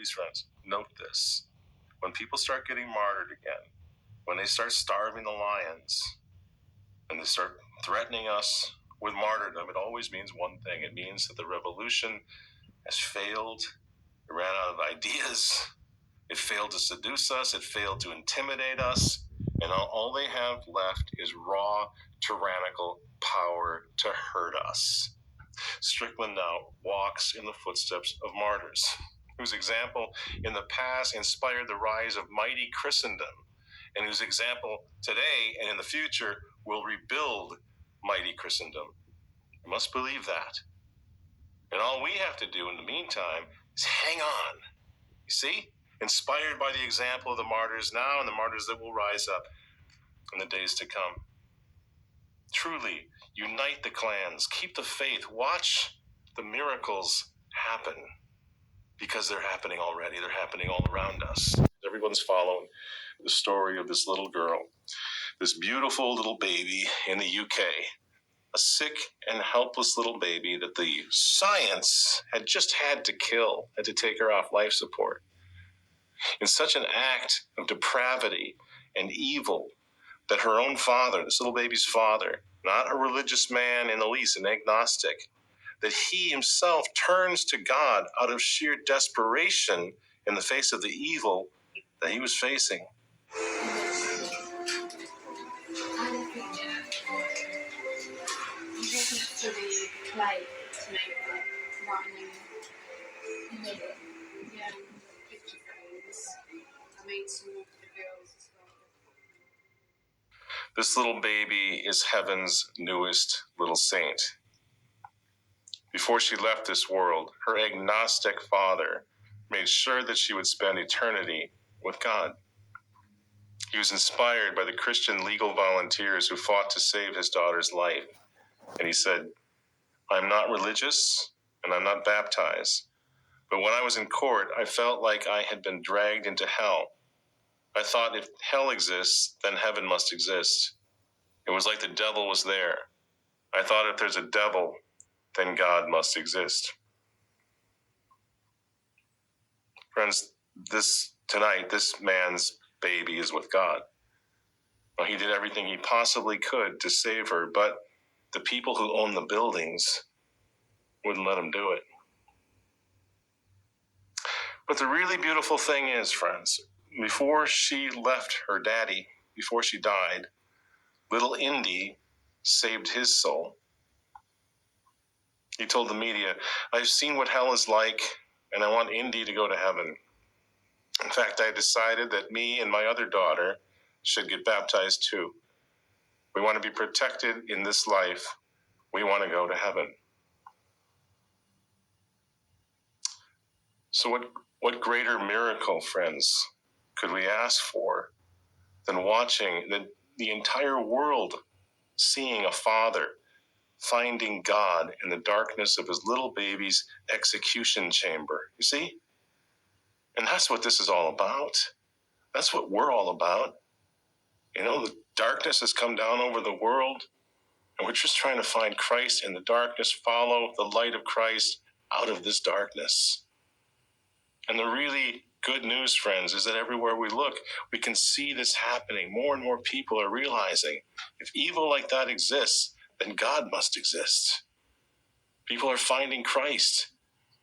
please, friends, note this. When people start getting martyred again, when they start starving the lions, and they start threatening us with martyrdom, it always means one thing. It means that the revolution has failed. It ran out of ideas. It failed to seduce us. It failed to intimidate us. And all they have left is raw, tyrannical power to hurt us. Strickland now walks in the footsteps of martyrs, whose example in the past inspired the rise of mighty Christendom, and whose example today and in the future will rebuild mighty Christendom. You must believe that. And all we have to do in the meantime is hang on. You see? Inspired by the example of the martyrs now and the martyrs that will rise up in the days to come. Truly, unite the clans, keep the faith, watch the miracles happen, because they're happening already. They're happening all around us. Everyone's following the story of this little girl, this beautiful little baby in the UK, a sick and helpless little baby that the science had just had to kill, had to take her off life support. In such an act of depravity and evil that her own father, this little baby's father, not a religious man in the least, an agnostic, that he himself turns to God out of sheer desperation in the face of the evil that he was facing. This little baby is heaven's newest little saint. Before she left this world, her agnostic father made sure that she would spend eternity with God. He was inspired by the Christian legal volunteers who fought to save his daughter's life. And he said, "I'm not religious and I'm not baptized, but when I was in court, I felt like I had been dragged into hell. I thought if hell exists, then heaven must exist. It was like the devil was there. I thought if there's a devil, then God must exist." Friends, this man's baby is with God. Well, he did everything he possibly could to save her, but the people who own the buildings wouldn't let him do it. But the really beautiful thing is, friends, before she left her daddy, before she died, little Indy saved his soul. He told the media, "I've seen what hell is like, and I want Indy to go to heaven. In fact, I decided that me and my other daughter should get baptized too. We want to be protected in this life. We want to go to heaven." So what greater miracle, friends, could we ask for than watching the entire world seeing a father finding God in the darkness of his little baby's execution chamber? You see? And that's what this is all about. That's what we're all about. You know, the darkness has come down over the world, and we're just trying to find Christ in the darkness, follow the light of Christ out of this darkness. And the really good news, friends, is that everywhere we look, we can see this happening. More and more people are realizing if evil like that exists, then God must exist. People are finding Christ.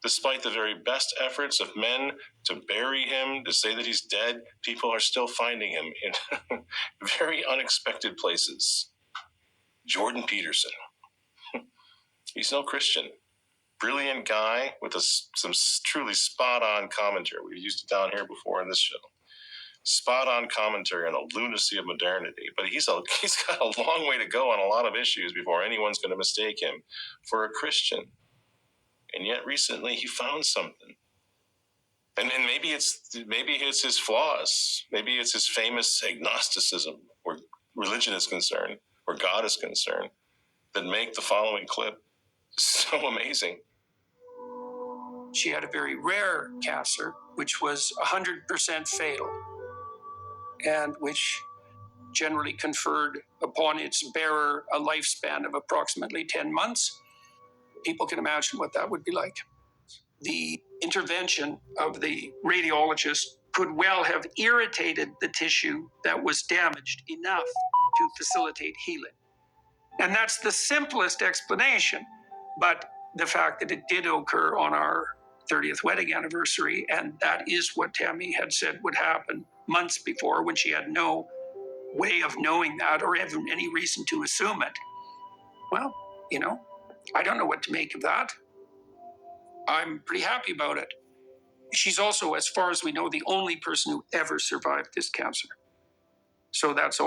Despite the very best efforts of men to bury him, to say that he's dead, people are still finding him in very unexpected places. Jordan Peterson. He's no Christian. Brilliant guy with some truly spot-on commentary. We've used it down here before in this show. Spot-on commentary on the lunacy of modernity. But he's got a long way to go on a lot of issues before anyone's going to mistake him for a Christian. And yet recently he found something. And maybe it's his flaws. Maybe it's his famous agnosticism where religion is concerned, where God is concerned, that make the following clip so amazing. She had a very rare cancer, which was 100% fatal, and which generally conferred upon its bearer a lifespan of approximately 10 months. People can imagine what that would be like. the intervention of the radiologist could well have irritated the tissue that was damaged enough to facilitate healing. And that's the simplest explanation. But the fact that it did occur on our 30th wedding anniversary, and that is what Tammy had said would happen months before, when she had no way of knowing that or even any reason to assume it. Well, I don't know what to make of that. I'm pretty happy about it. She's also, as far as we know, the only person who ever survived this cancer. So that's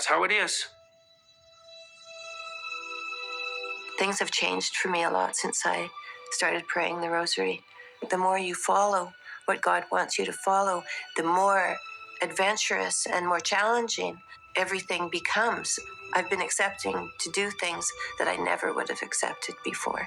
how it is. Things have changed for me a lot since I started praying the rosary. The more you follow what God wants you to follow, the more adventurous and more challenging everything becomes. I've been accepting to do things that I never would have accepted before.